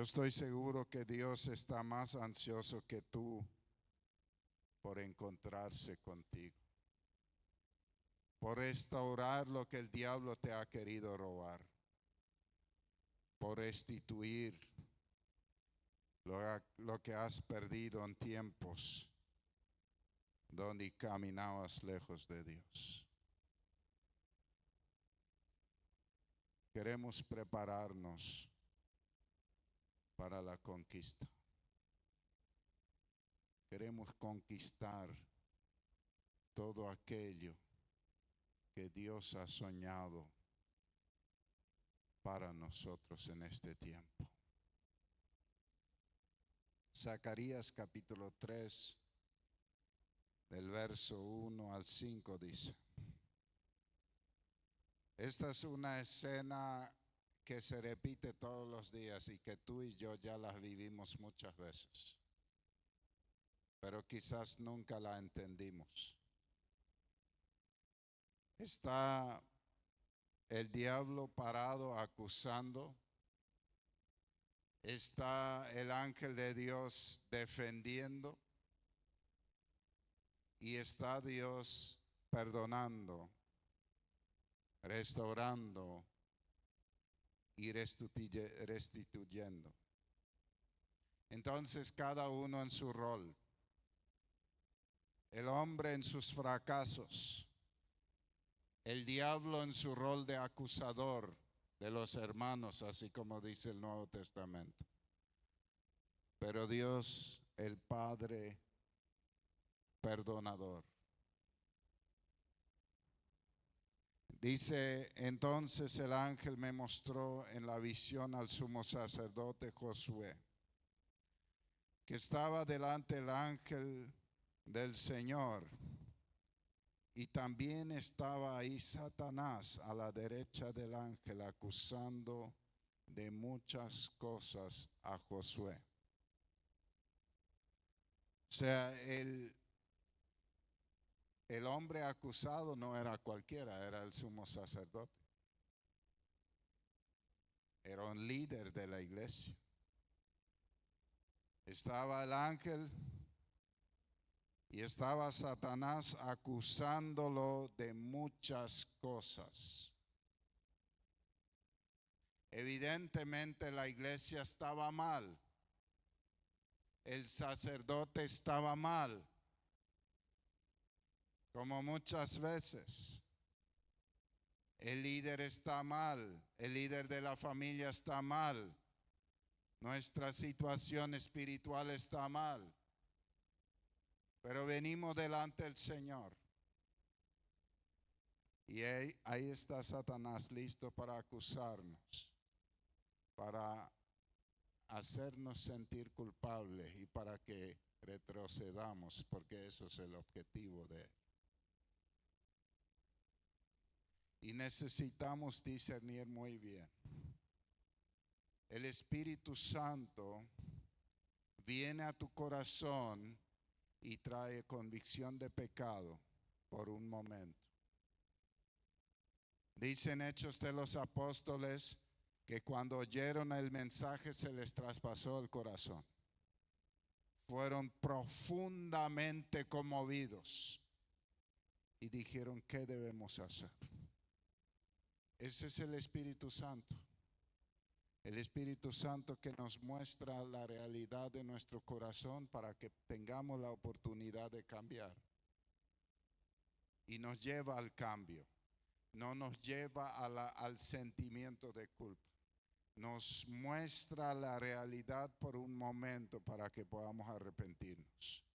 estoy seguro que Dios está más ansioso que tú por encontrarse contigo, por restaurar lo que el diablo te ha querido robar, por restituir lo que has perdido en tiempos donde caminabas lejos de Dios. Queremos prepararnos para la conquista. Queremos conquistar todo aquello que Dios ha soñado para nosotros en este tiempo. Zacarías capítulo 3, del verso 1 al 5 dice: esta es una escena que se repite todos los días y que tú y yo ya la vivimos muchas veces, pero quizás nunca la entendimos. Está el diablo parado acusando, está el ángel de Dios defendiendo y está Dios perdonando, restaurando y restituyendo. Entonces cada uno en su rol. El hombre en sus fracasos, el diablo en su rol de acusador de los hermanos, así como dice el Nuevo Testamento. Pero Dios, el Padre perdonador. Dice: entonces el ángel me mostró en la visión al sumo sacerdote Josué, que estaba delante del ángel del Señor, y también estaba ahí Satanás a la derecha del ángel, acusando de muchas cosas a Josué. O sea, el hombre acusado no era cualquiera, era el sumo sacerdote. Era un líder de la iglesia. Estaba el ángel y estaba Satanás acusándolo de muchas cosas. Evidentemente la iglesia estaba mal. El sacerdote estaba mal, como muchas veces. El líder está mal, el líder de la familia está mal, nuestra situación espiritual está mal. Pero venimos delante del Señor. Y ahí está Satanás listo para acusarnos, para hacernos sentir culpables y para que retrocedamos, porque eso es el objetivo de él. Y necesitamos discernir muy bien. El Espíritu Santo viene a tu corazón y trae convicción de pecado por un momento. Dicen Hechos de los Apóstoles que cuando oyeron el mensaje se les traspasó el corazón. Fueron profundamente conmovidos y dijeron: ¿qué debemos hacer? Ese es el Espíritu Santo. El Espíritu Santo que nos muestra la realidad de nuestro corazón para que tengamos la oportunidad de cambiar. Y nos lleva al cambio. No nos lleva al sentimiento de culpa. Nos muestra la realidad por un momento para que podamos arrepentirnos.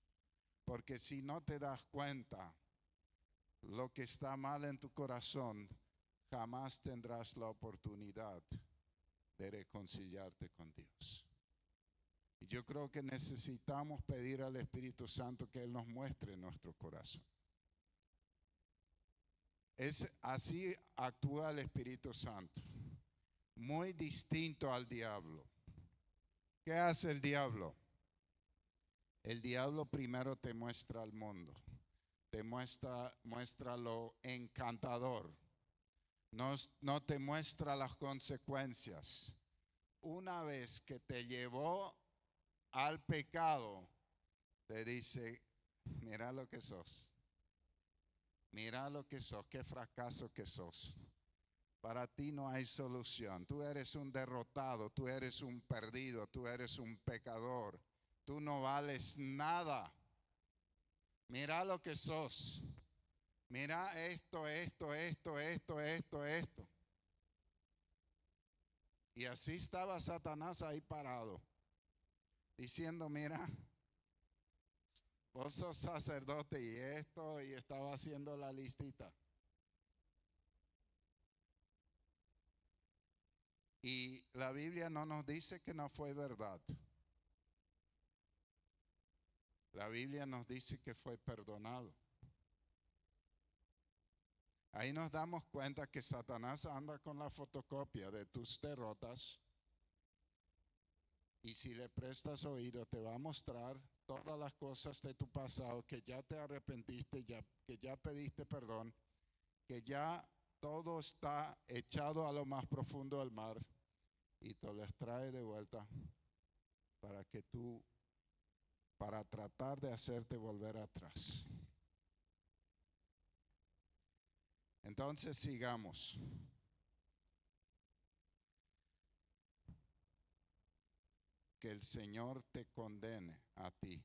Porque si no te das cuenta lo que está mal en tu corazón, jamás tendrás la oportunidad de reconciliarte con Dios. Y yo creo que necesitamos pedir al Espíritu Santo que Él nos muestre nuestro corazón. Así actúa el Espíritu Santo, muy distinto al diablo. ¿Qué hace el diablo? El diablo primero te muestra el mundo, te muestra lo encantador, no te muestra las consecuencias, una vez que te llevó al pecado, te dice, mira lo que sos. Mira lo que sos, qué fracaso que sos. Para ti no hay solución. Tú eres un derrotado, tú eres un perdido, tú eres un pecador. Tú no vales nada. Mira lo que sos. Mira esto. Y así estaba Satanás ahí parado, diciendo, mira, vos sos sacerdote y estaba haciendo la listita. Y la Biblia no nos dice que no fue verdad. La Biblia nos dice que fue perdonado. Ahí nos damos cuenta que Satanás anda con la fotocopia de tus derrotas. Y si le prestas oído, te va a mostrar todas las cosas de tu pasado, que ya te arrepentiste, que ya pediste perdón, que ya todo está echado a lo más profundo del mar, y te las trae de vuelta para tratar de hacerte volver atrás. Entonces sigamos. Que el Señor te condene a ti.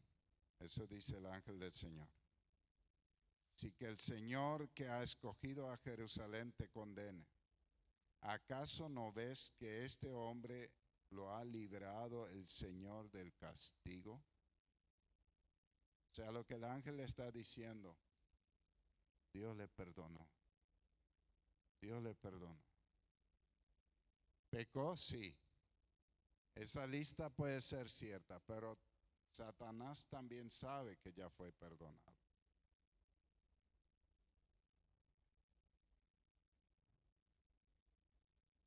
Eso dice el ángel del Señor. Si que el Señor que ha escogido a Jerusalén te condene, ¿acaso no ves que este hombre lo ha librado el Señor del castigo? O sea, lo que el ángel le está diciendo, Dios le perdonó. Dios le perdonó. ¿Pecó? Sí. Esa lista puede ser cierta, pero Satanás también sabe que ya fue perdonado.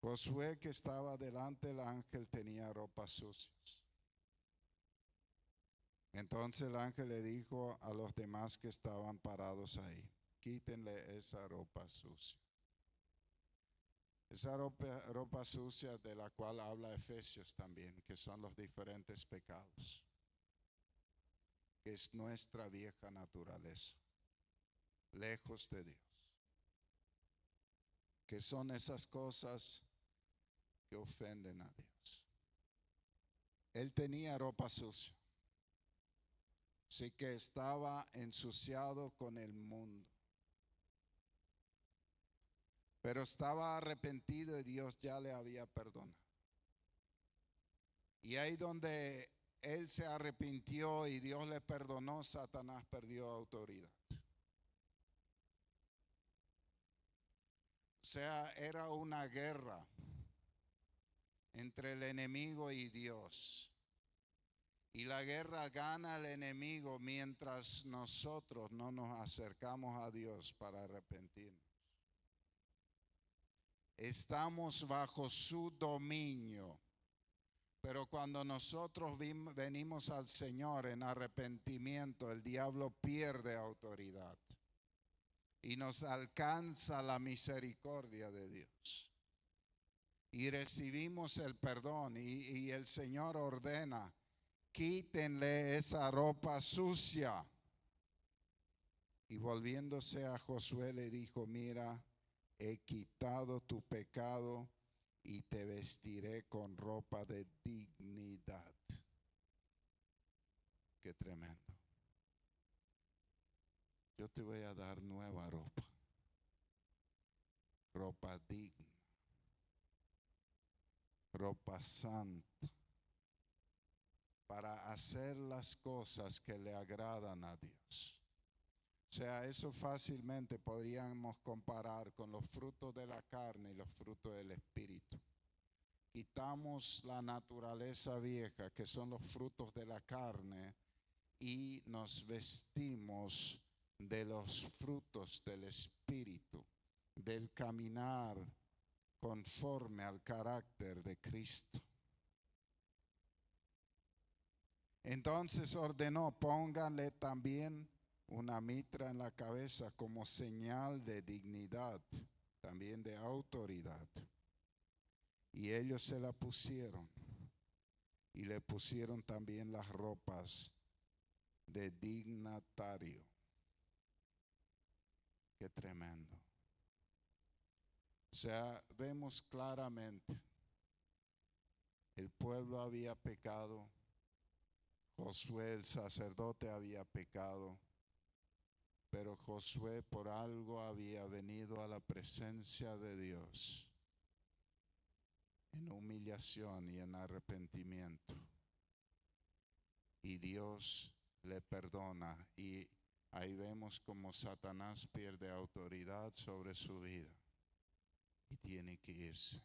Josué, que estaba delante del ángel, tenía ropas sucias. Entonces el ángel le dijo a los demás que estaban parados ahí, quítenle esa ropa sucia. Esa ropa sucia de la cual habla Efesios también, que son los diferentes pecados, que es nuestra vieja naturaleza, lejos de Dios, que son esas cosas que ofenden a Dios. Él tenía ropa sucia, así que estaba ensuciado con el mundo. Pero estaba arrepentido y Dios ya le había perdonado. Y ahí donde él se arrepintió y Dios le perdonó, Satanás perdió autoridad. O sea, era una guerra entre el enemigo y Dios. Y la guerra gana el enemigo mientras nosotros no nos acercamos a Dios para arrepentirnos. Estamos bajo su dominio. Pero cuando nosotros venimos al Señor en arrepentimiento, el diablo pierde autoridad y nos alcanza la misericordia de Dios. Y recibimos el perdón y el Señor ordena, quítenle esa ropa sucia. Y volviéndose a Josué le dijo, mira, he quitado tu pecado y te vestiré con ropa de dignidad. Qué tremendo. Yo te voy a dar nueva ropa. Ropa digna. Ropa santa. Para hacer las cosas que le agradan a Dios. O sea, eso fácilmente podríamos comparar con los frutos de la carne y los frutos del espíritu. Quitamos la naturaleza vieja, que son los frutos de la carne, y nos vestimos de los frutos del espíritu, del caminar conforme al carácter de Cristo. Entonces ordenó, pónganle también una mitra en la cabeza como señal de dignidad, también de autoridad. Y ellos se la pusieron. y le pusieron también las ropas de dignatario. Qué tremendo. O sea, vemos claramente, el pueblo había pecado, Josué el sacerdote había pecado, pero Josué por algo había venido a la presencia de Dios en humillación y en arrepentimiento. Y Dios le perdona, y ahí vemos como Satanás pierde autoridad sobre su vida y tiene que irse.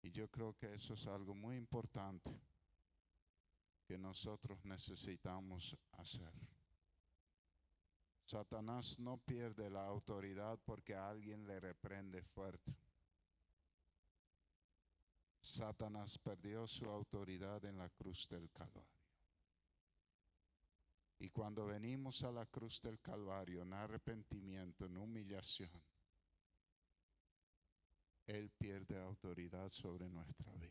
Y yo creo que eso es algo muy importante que nosotros necesitamos hacer. Satanás no pierde la autoridad porque alguien le reprende fuerte. Satanás perdió su autoridad en la cruz del Calvario. Y cuando venimos a la cruz del Calvario en arrepentimiento, en humillación, Él pierde autoridad sobre nuestra vida.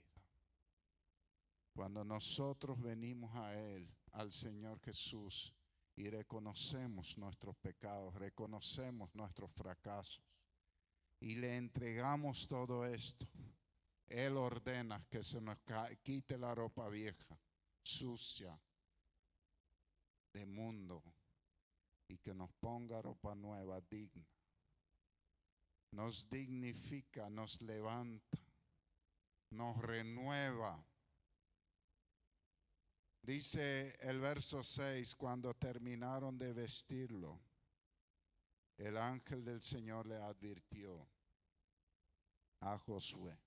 Cuando nosotros venimos a Él, al Señor Jesús, y reconocemos nuestros pecados, reconocemos nuestros fracasos, y le entregamos todo esto, Él ordena que se nos quite la ropa vieja, sucia, de mundo, y que nos ponga ropa nueva, digna. Nos dignifica, nos levanta, nos renueva. Dice el verso 6, cuando terminaron de vestirlo, el ángel del Señor le advirtió a Josué: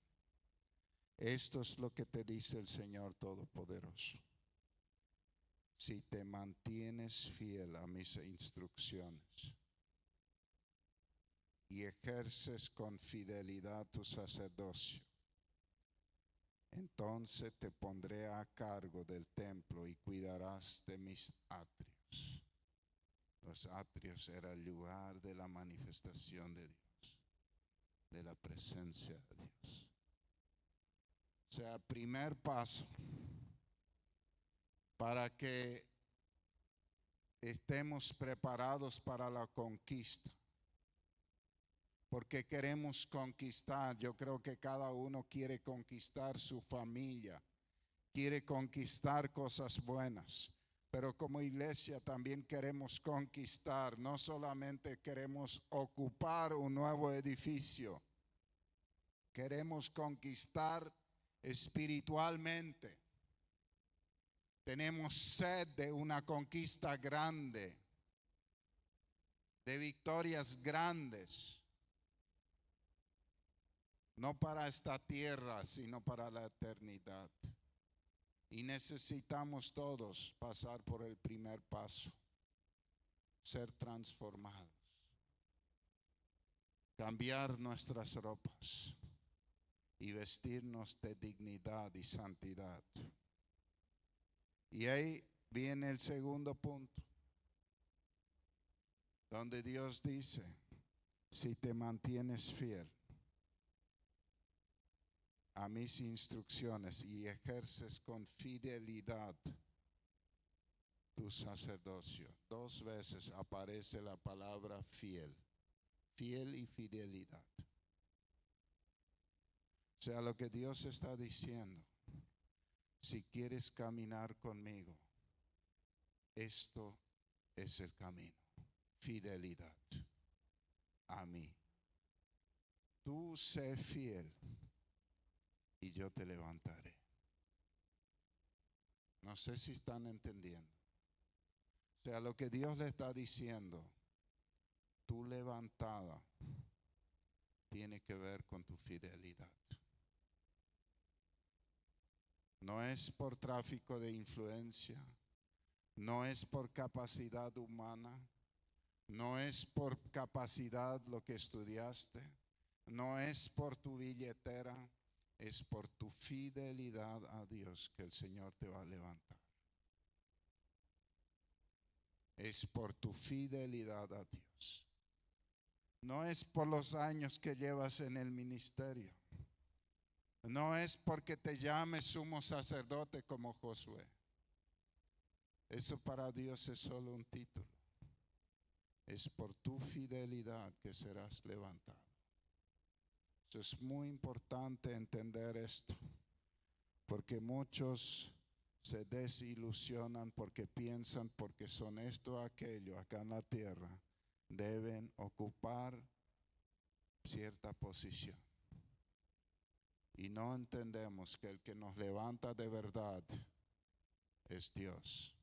esto es lo que te dice el Señor Todopoderoso. Si te mantienes fiel a mis instrucciones y ejerces con fidelidad tu sacerdocio, entonces te pondré a cargo del templo y cuidarás de mis atrios. Los atrios era el lugar de la manifestación de Dios, de la presencia de Dios. O sea, primer paso para que estemos preparados para la conquista. Porque queremos conquistar. Yo creo que cada uno quiere conquistar su familia, quiere conquistar cosas buenas. Pero como iglesia también queremos conquistar. No solamente queremos ocupar un nuevo edificio, queremos conquistar espiritualmente. Tenemos sed de una conquista grande, de victorias grandes. No para esta tierra, sino para la eternidad. Y necesitamos todos pasar por el primer paso, ser transformados, cambiar nuestras ropas y vestirnos de dignidad y santidad. Y ahí viene el segundo punto, donde Dios dice: si te mantienes fiel a mis instrucciones y ejerces con fidelidad tu sacerdocio. 2 veces aparece la palabra fiel, fiel y fidelidad. O sea, lo que Dios está diciendo: si quieres caminar conmigo, esto es el camino, fidelidad a mí. Tú sé fiel y yo te levantaré. No sé si están entendiendo. O sea, lo que Dios le está diciendo: tu levantada tiene que ver con tu fidelidad. No es por tráfico de influencia, no es por capacidad humana, no es por capacidad lo que estudiaste, no es por tu billetera. Es por tu fidelidad a Dios que el Señor te va a levantar. Es por tu fidelidad a Dios. No es por los años que llevas en el ministerio. No es porque te llames sumo sacerdote como Josué. Eso para Dios es solo un título. Es por tu fidelidad que serás levantado. Eso es muy importante entender esto, porque muchos se desilusionan porque piensan porque son esto o aquello acá en la tierra, deben ocupar cierta posición. Y no entendemos que el que nos levanta de verdad es Dios.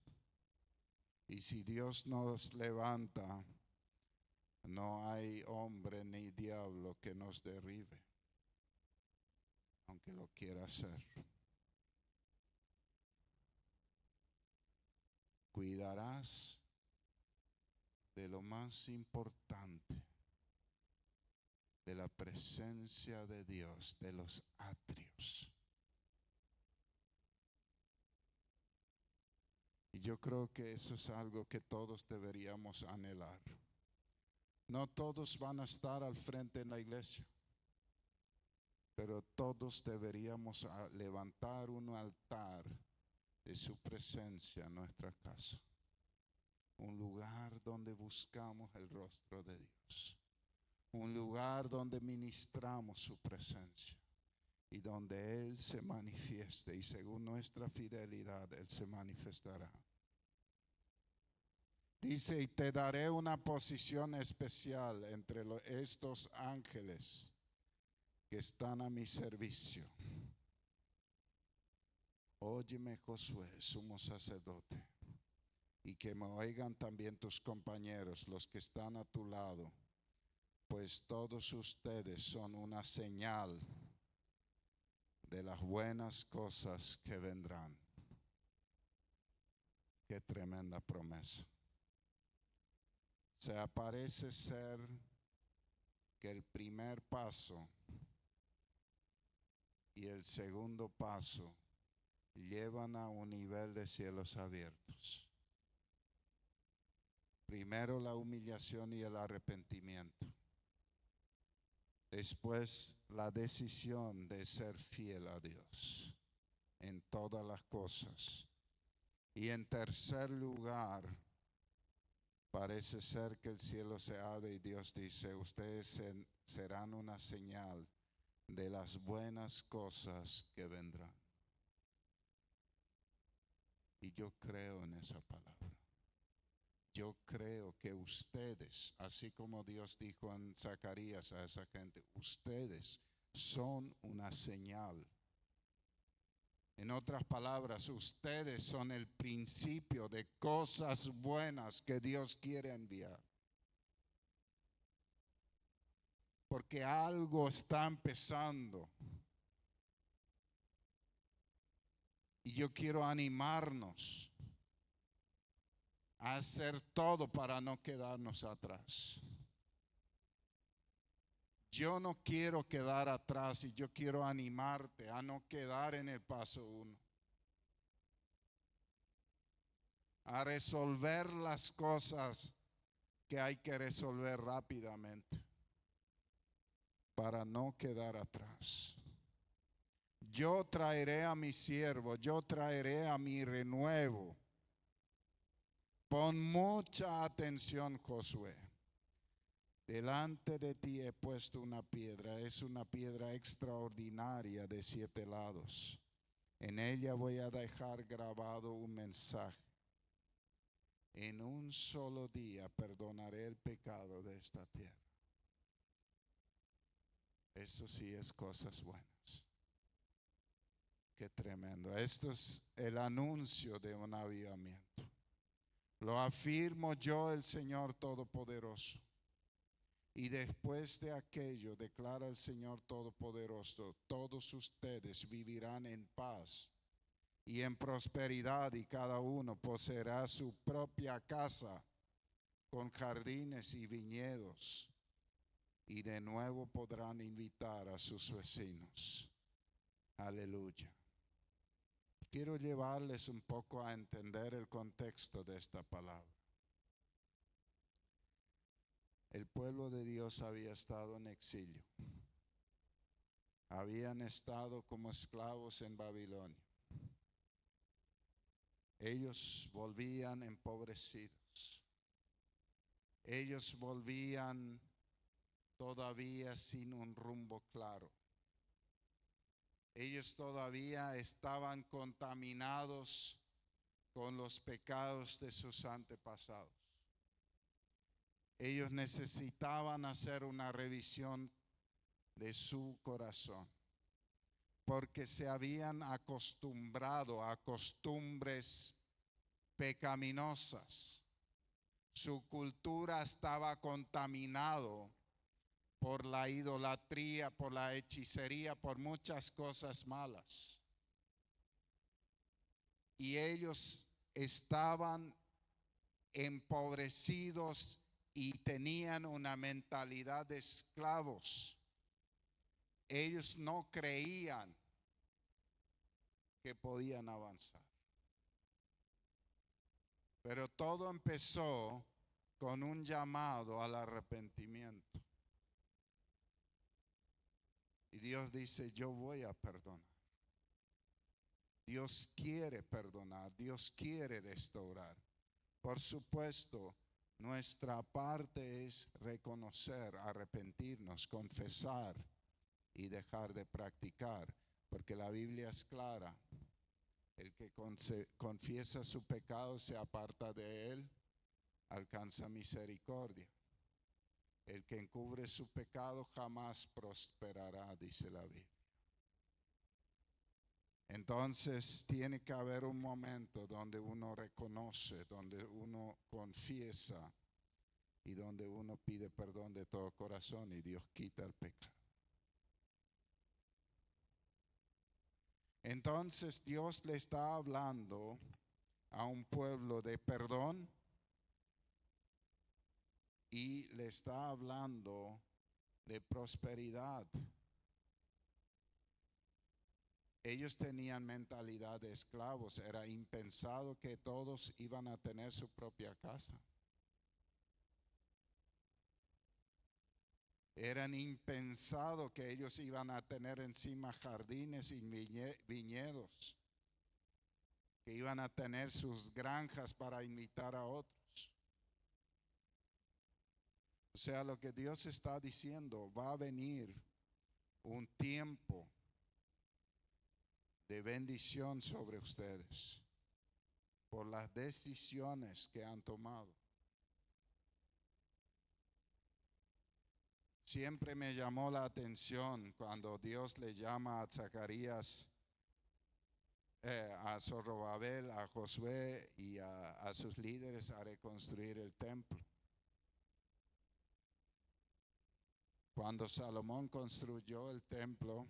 Y si Dios nos levanta, no hay hombre ni diablo que nos derribe, aunque lo quiera hacer. Cuidarás de lo más importante, de la presencia de Dios, de los atrios. Y yo creo que eso es algo que todos deberíamos anhelar. No todos van a estar al frente en la iglesia, pero todos deberíamos levantar un altar de su presencia en nuestra casa. Un lugar donde buscamos el rostro de Dios. Un lugar donde ministramos su presencia y donde Él se manifieste, y según nuestra fidelidad Él se manifestará. Dice, y te daré una posición especial entre estos ángeles que están a mi servicio. Óyeme, Josué, sumo sacerdote, y que me oigan también tus compañeros, los que están a tu lado, pues todos ustedes son una señal de las buenas cosas que vendrán. Qué tremenda promesa. O sea, parece ser que el primer paso y el segundo paso llevan a un nivel de cielos abiertos. Primero la humillación y el arrepentimiento. Después la decisión de ser fiel a Dios en todas las cosas. Y en tercer lugar, parece ser que el cielo se abre y Dios dice, ustedes serán una señal de las buenas cosas que vendrán. Y yo creo en esa palabra. Yo creo que ustedes, así como Dios dijo en Zacarías a esa gente, ustedes son una señal. En otras palabras, ustedes son el principio de cosas buenas que Dios quiere enviar. Porque algo está empezando. Y yo quiero animarnos a hacer todo para no quedarnos atrás. Yo no quiero quedar atrás y yo quiero animarte a no quedar en el paso 1. A resolver las cosas que hay que resolver rápidamente para no quedar atrás. Yo traeré a mi siervo, yo traeré a mi renuevo. Pon mucha atención, Josué. Delante de ti he puesto una piedra, es una piedra extraordinaria de 7 lados. En ella voy a dejar grabado un mensaje. En un solo día perdonaré el pecado de esta tierra. Eso sí es cosas buenas. Qué tremendo. Esto es el anuncio de un avivamiento. Lo afirmo yo, el Señor Todopoderoso. Y después de aquello, declara el Señor Todopoderoso, todos ustedes vivirán en paz y en prosperidad, y cada uno poseerá su propia casa con jardines y viñedos, y de nuevo podrán invitar a sus vecinos. Aleluya. Quiero llevarles un poco a entender el contexto de esta palabra. El pueblo de Dios había estado en exilio. habían estado como esclavos en Babilonia. Ellos volvían empobrecidos. Ellos volvían todavía sin un rumbo claro. Ellos todavía estaban contaminados con los pecados de sus antepasados. Ellos necesitaban hacer una revisión de su corazón, porque se habían acostumbrado a costumbres pecaminosas. Su cultura estaba contaminado por la idolatría, por la hechicería, por muchas cosas malas. Y ellos estaban empobrecidos y tenían una mentalidad de esclavos. Ellos no creían que podían avanzar. Pero todo empezó con un llamado al arrepentimiento. Y Dios dice, yo voy a perdonar. Dios quiere perdonar, Dios quiere restaurar. Por supuesto, nuestra parte es reconocer, arrepentirnos, confesar y dejar de practicar, porque la Biblia es clara. El que confiesa su pecado, se aparta de él, alcanza misericordia. El que encubre su pecado jamás prosperará, dice la Biblia. Entonces tiene que haber un momento donde uno reconoce, donde uno confiesa y donde uno pide perdón de todo corazón y Dios quita el pecado. Entonces Dios le está hablando a un pueblo de perdón y le está hablando de prosperidad. Ellos tenían mentalidad de esclavos. Era impensado que todos iban a tener su propia casa. Eran impensado que ellos iban a tener encima jardines y viñedos, que iban a tener sus granjas para invitar a otros. O sea, lo que Dios está diciendo, va a venir un tiempo de bendición sobre ustedes por las decisiones que han tomado. Siempre me llamó la atención cuando Dios le llama a Zacarías, a Zorobabel, a Josué y a sus líderes a reconstruir el templo. Cuando Salomón construyó el templo,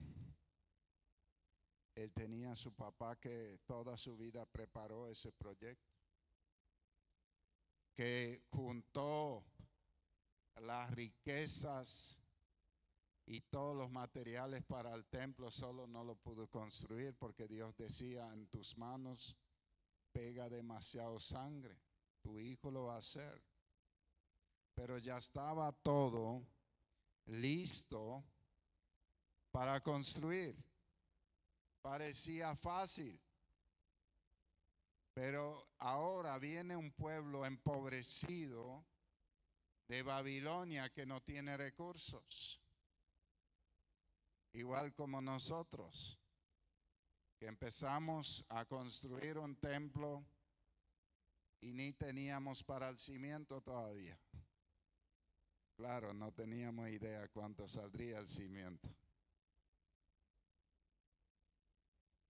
él tenía a su papá que toda su vida preparó ese proyecto, que juntó las riquezas y todos los materiales para el templo, solo no lo pudo construir porque Dios decía, en tus manos pega demasiado sangre, tu hijo lo va a hacer. Pero ya estaba todo listo para construir. Parecía fácil, pero ahora viene un pueblo empobrecido de Babilonia que no tiene recursos, igual como nosotros, que empezamos a construir un templo y ni teníamos para el cimiento todavía. Claro, no teníamos idea cuánto saldría el cimiento.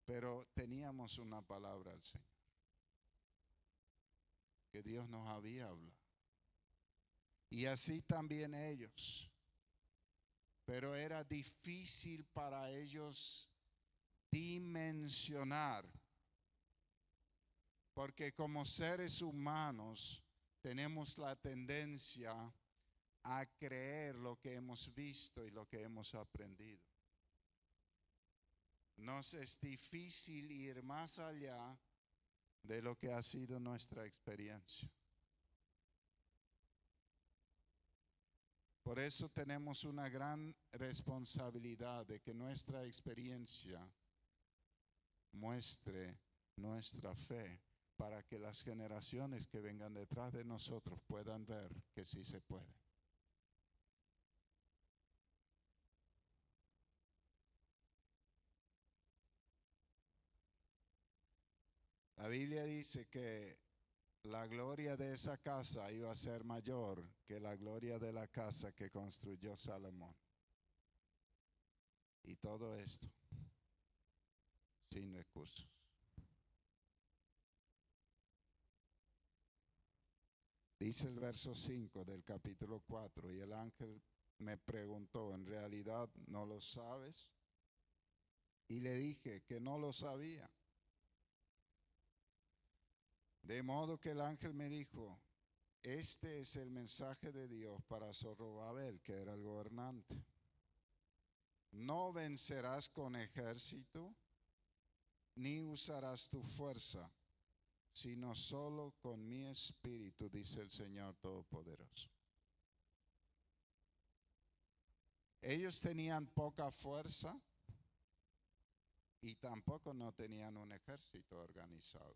Pero teníamos una palabra al Señor, que Dios nos había hablado. Y así también ellos. Pero era difícil para ellos dimensionar, porque como seres humanos tenemos la tendencia a creer lo que hemos visto y lo que hemos aprendido. Nos es difícil ir más allá de lo que ha sido nuestra experiencia. Por eso tenemos una gran responsabilidad de que nuestra experiencia muestre nuestra fe para que las generaciones que vengan detrás de nosotros puedan ver que sí se puede. La Biblia dice que la gloria de esa casa iba a ser mayor que la gloria de la casa que construyó Salomón. Y todo esto sin recursos. Dice el verso 5 del capítulo 4, y el ángel me preguntó, ¿en realidad no lo sabes? Y le dije que no lo sabía. De modo que el ángel me dijo, este es el mensaje de Dios para Zorobabel, que era el gobernante. No vencerás con ejército, ni usarás tu fuerza, sino solo con mi espíritu, dice el Señor Todopoderoso. Ellos tenían poca fuerza y tampoco no tenían un ejército organizado.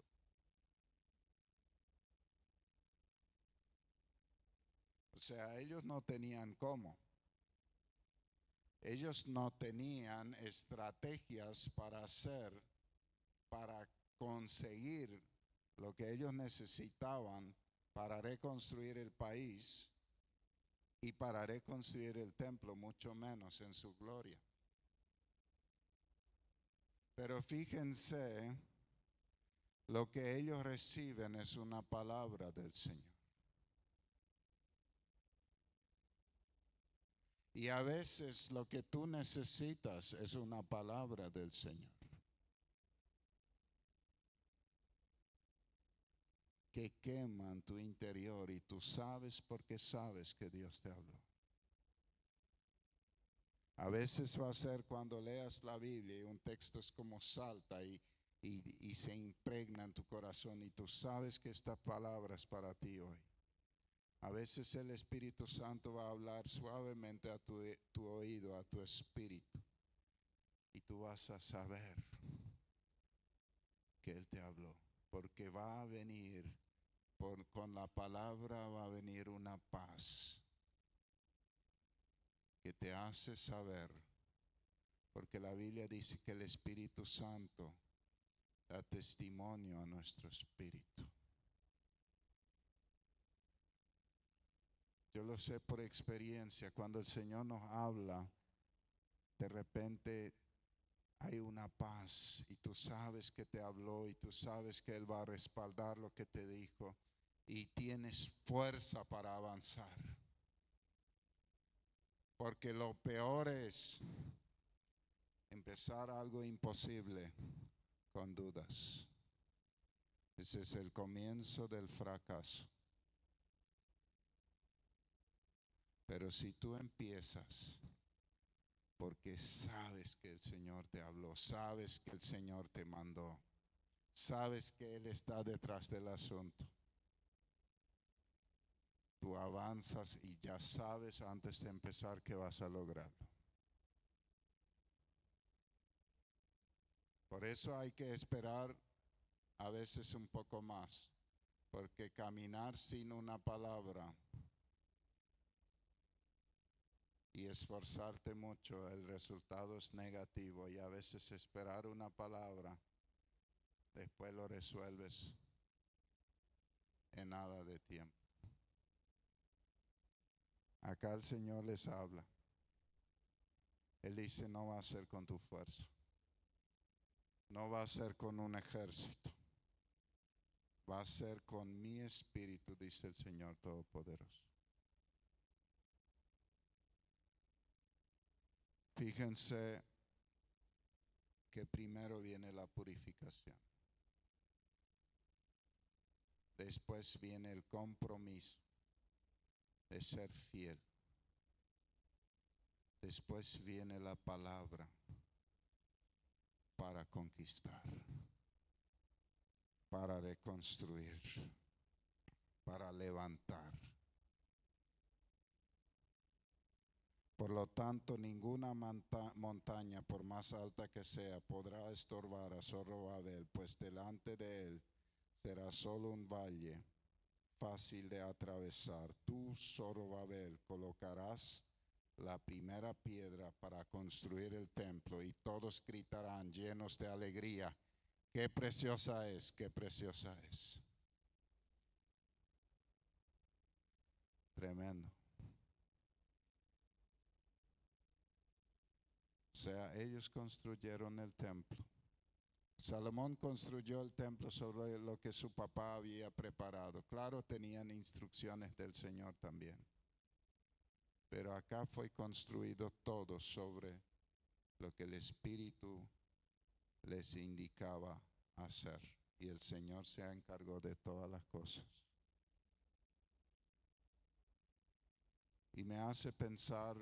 O sea, ellos no tenían cómo. Ellos no tenían estrategias para conseguir lo que ellos necesitaban para reconstruir el país y para reconstruir el templo, mucho menos en su gloria. Pero fíjense, lo que ellos reciben es una palabra del Señor. Y a veces lo que tú necesitas es una palabra del Señor. Que quema en tu interior y tú sabes porque sabes que Dios te habló. A veces va a ser cuando leas la Biblia y un texto es como salta y se impregna en tu corazón y tú sabes que esta palabra es para ti hoy. A veces el Espíritu Santo va a hablar suavemente a tu oído, a tu espíritu. Y tú vas a saber que Él te habló. Porque va a venir, con la palabra va a venir una paz que te hace saber. Porque la Biblia dice que el Espíritu Santo da testimonio a nuestro espíritu. Yo lo sé por experiencia, cuando el Señor nos habla, de repente hay una paz y tú sabes que te habló y tú sabes que Él va a respaldar lo que te dijo y tienes fuerza para avanzar. Porque lo peor es empezar algo imposible con dudas. Ese es el comienzo del fracaso. Pero si tú empiezas porque sabes que el Señor te habló, sabes que el Señor te mandó, sabes que Él está detrás del asunto, tú avanzas y ya sabes antes de empezar que vas a lograrlo. Por eso hay que esperar a veces un poco más, porque caminar sin una palabra y esforzarte mucho, el resultado es negativo, y a veces esperar una palabra, después lo resuelves en nada de tiempo. Acá el Señor les habla. Él dice, no va a ser con tu fuerza, no va a ser con un ejército, va a ser con mi espíritu, dice el Señor Todopoderoso. Fíjense que primero viene la purificación. Después viene el compromiso de ser fiel. Después viene la palabra para conquistar, para reconstruir, para levantar. lo tanto, ninguna montaña, por más alta que sea, podrá estorbar a Zorobabel, pues delante de él será solo un valle fácil de atravesar. Tú, Zorobabel, colocarás la primera piedra para construir el templo y todos gritarán llenos de alegría: qué preciosa es, qué preciosa es. Tremendo. O sea, ellos construyeron el templo. Salomón construyó el templo sobre lo que su papá había preparado. Claro, tenían instrucciones del Señor también. Pero acá fue construido todo sobre lo que el Espíritu les indicaba hacer. Y el Señor se encargó de todas las cosas. Y me hace pensar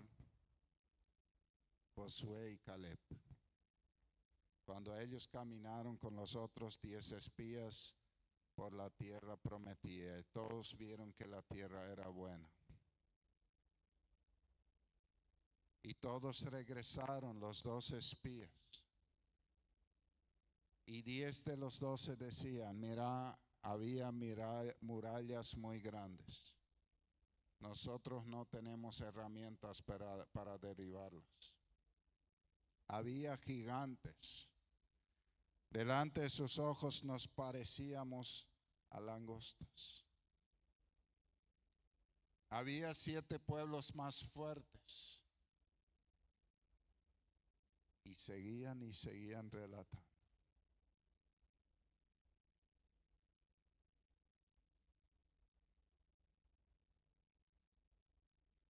Josué y Caleb. Cuando ellos caminaron con los otros 10 espías por la tierra prometida, todos vieron que la tierra era buena. Y todos regresaron, los 12 espías. Y 10 de los 12 decían: mira, había murallas muy grandes. Nosotros no tenemos herramientas para derribarlas. Había gigantes. Delante de sus ojos nos parecíamos a langostas. Había 7 pueblos más fuertes. Y seguían relatando.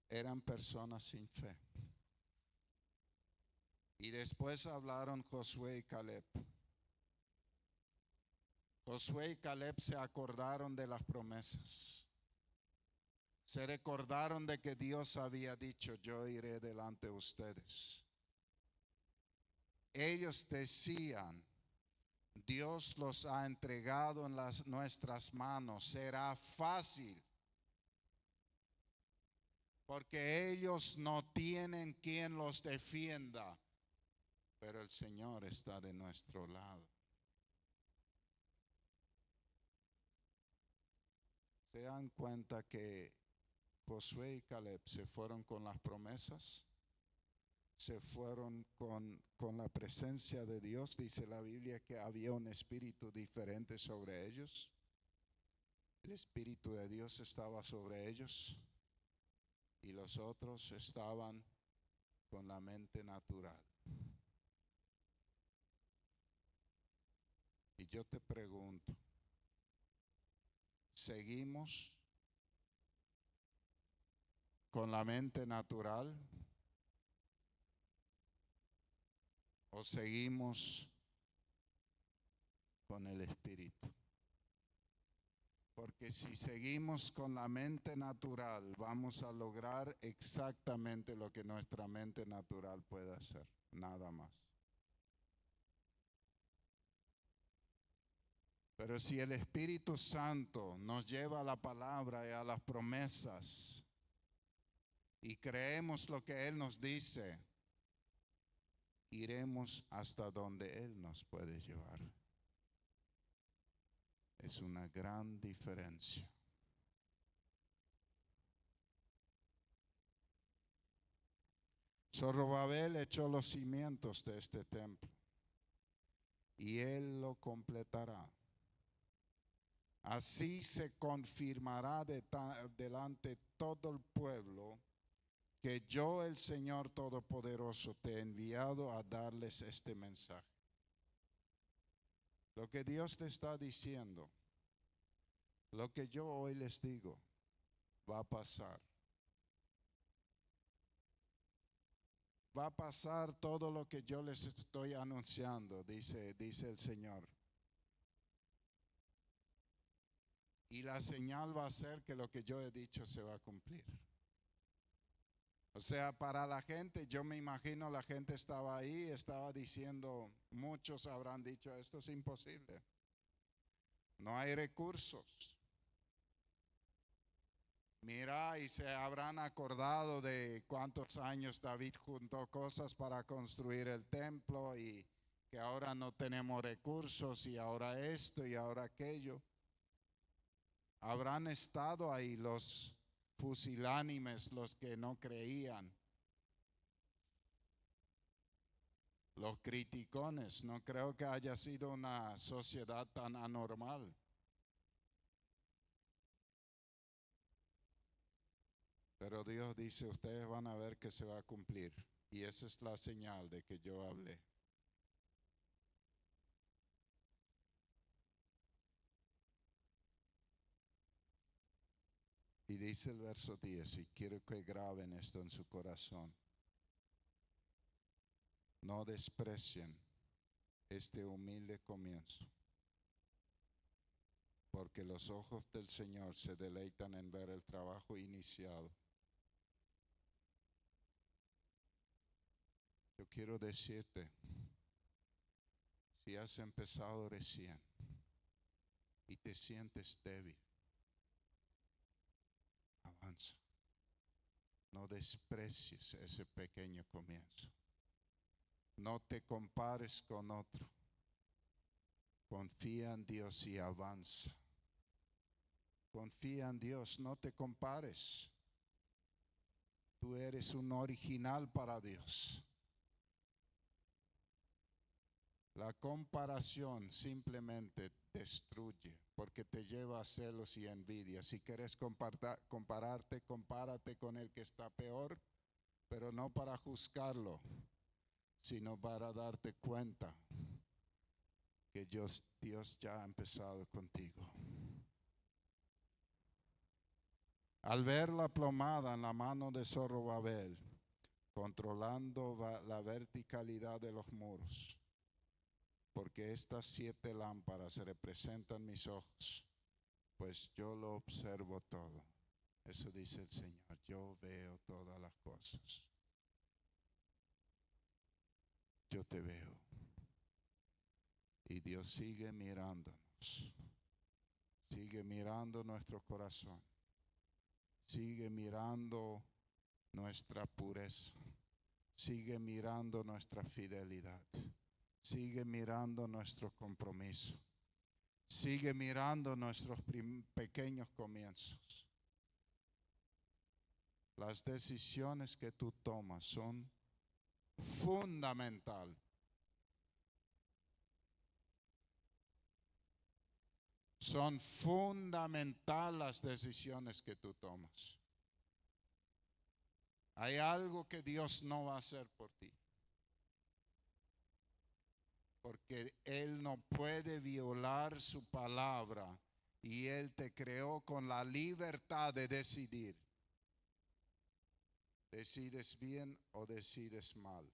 Eran personas sin fe. Y después hablaron Josué y Caleb. Josué y Caleb se acordaron de las promesas. Se recordaron de que Dios había dicho: yo iré delante de ustedes. Ellos decían: Dios los ha entregado en nuestras manos, será fácil. Porque ellos no tienen quien los defienda, pero el Señor está de nuestro lado. ¿Se dan cuenta que Josué y Caleb se fueron con las promesas? Se fueron con la presencia de Dios. Dice la Biblia que había un espíritu diferente sobre ellos. El Espíritu de Dios estaba sobre ellos. Y los otros estaban con la mente natural. Y yo te pregunto, ¿seguimos con la mente natural o seguimos con el Espíritu? Porque si seguimos con la mente natural, vamos a lograr exactamente lo que nuestra mente natural puede hacer, nada más. Pero si el Espíritu Santo nos lleva a la palabra y a las promesas y creemos lo que Él nos dice, iremos hasta donde Él nos puede llevar. Es una gran diferencia. Zorobabel echó los cimientos de este templo y Él lo completará. Así se confirmará delante todo el pueblo que yo, el Señor Todopoderoso, te he enviado a darles este mensaje. Lo que Dios te está diciendo, lo que yo hoy les digo, va a pasar. Va a pasar todo lo que yo les estoy anunciando, dice el Señor. Y la señal va a ser que lo que yo he dicho se va a cumplir. O sea, para la gente, yo me imagino la gente estaba ahí, estaba diciendo, muchos habrán dicho: esto es imposible. No hay recursos. Mira, y se habrán acordado de cuántos años David juntó cosas para construir el templo y que ahora no tenemos recursos y ahora esto y ahora aquello. Habrán estado ahí los fusilánimes, los que no creían, los criticones. No creo que haya sido una sociedad tan anormal. Pero Dios dice, ustedes van a ver que se va a cumplir. Y esa es la señal de que yo hablé. Y dice el verso 10, y quiero que graben esto en su corazón. No desprecien este humilde comienzo, porque los ojos del Señor se deleitan en ver el trabajo iniciado. Yo quiero decirte, si has empezado recién y te sientes débil, avanza. No desprecies ese pequeño comienzo. No te compares con otro. Confía en Dios y avanza. Confía en Dios, no te compares. Tú eres un original para Dios. La comparación simplemente destruye porque te lleva a celos y envidia. Si quieres compararte, compárate con el que está peor, pero no para juzgarlo, sino para darte cuenta que Dios ya ha empezado contigo. Al ver la plomada en la mano de Zorobabel, controlando la verticalidad de los muros, porque estas 7 lámparas representan mis ojos, pues yo lo observo todo. Eso dice el Señor, yo veo todas las cosas. Yo te veo. Y Dios sigue mirándonos, sigue mirando nuestro corazón, sigue mirando nuestra pureza, sigue mirando nuestra fidelidad, sigue mirando nuestro compromiso, sigue mirando nuestros pequeños comienzos. Las decisiones que tú tomas son fundamental. Son fundamental las decisiones que tú tomas. Hay algo que Dios no va a hacer por ti. Porque Él no puede violar su palabra y Él te creó con la libertad de decidir. ¿Decides bien o decides mal?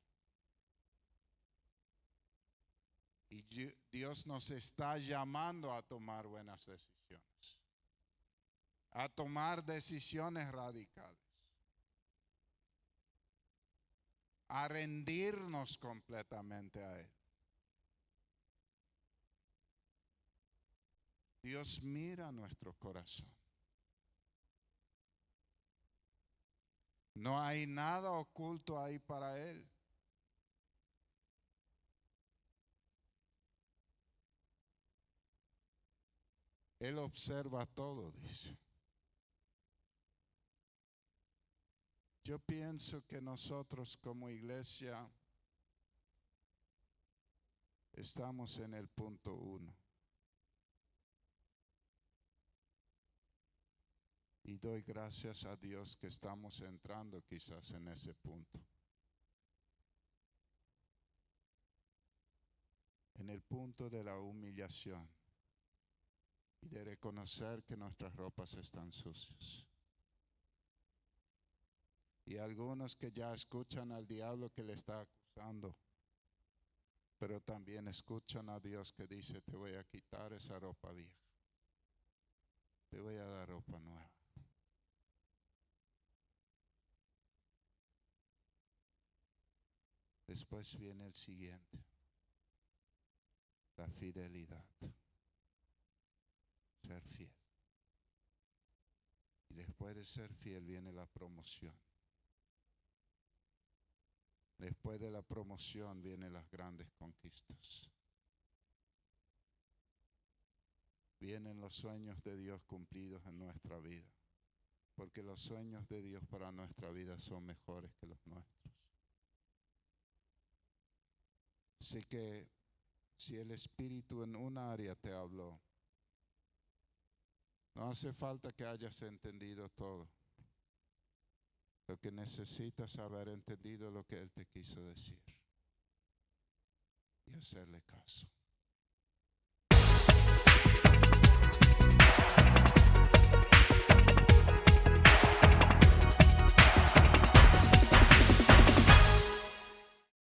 Y Dios nos está llamando a tomar buenas decisiones, a tomar decisiones radicales, a rendirnos completamente a Él. Dios mira nuestro corazón. No hay nada oculto ahí para Él. Él observa todo, dice. Yo pienso que nosotros como iglesia estamos en el punto 1. Y doy gracias a Dios que estamos entrando quizás en ese punto. En el punto de la humillación y de reconocer que nuestras ropas están sucias. Y algunos que ya escuchan al diablo que le está acusando, pero también escuchan a Dios que dice, te voy a quitar esa ropa vieja, te voy a dar ropa nueva. Después viene el siguiente, la fidelidad, ser fiel. Y después después de ser fiel viene la promoción. Después de la promoción vienen las grandes conquistas. Vienen los sueños de Dios cumplidos en nuestra vida. Porque los sueños de Dios para nuestra vida son mejores que los nuestros. Así que si el Espíritu en una área te habló, no hace falta que hayas entendido todo. Lo que necesitas es haber entendido lo que Él te quiso decir y hacerle caso.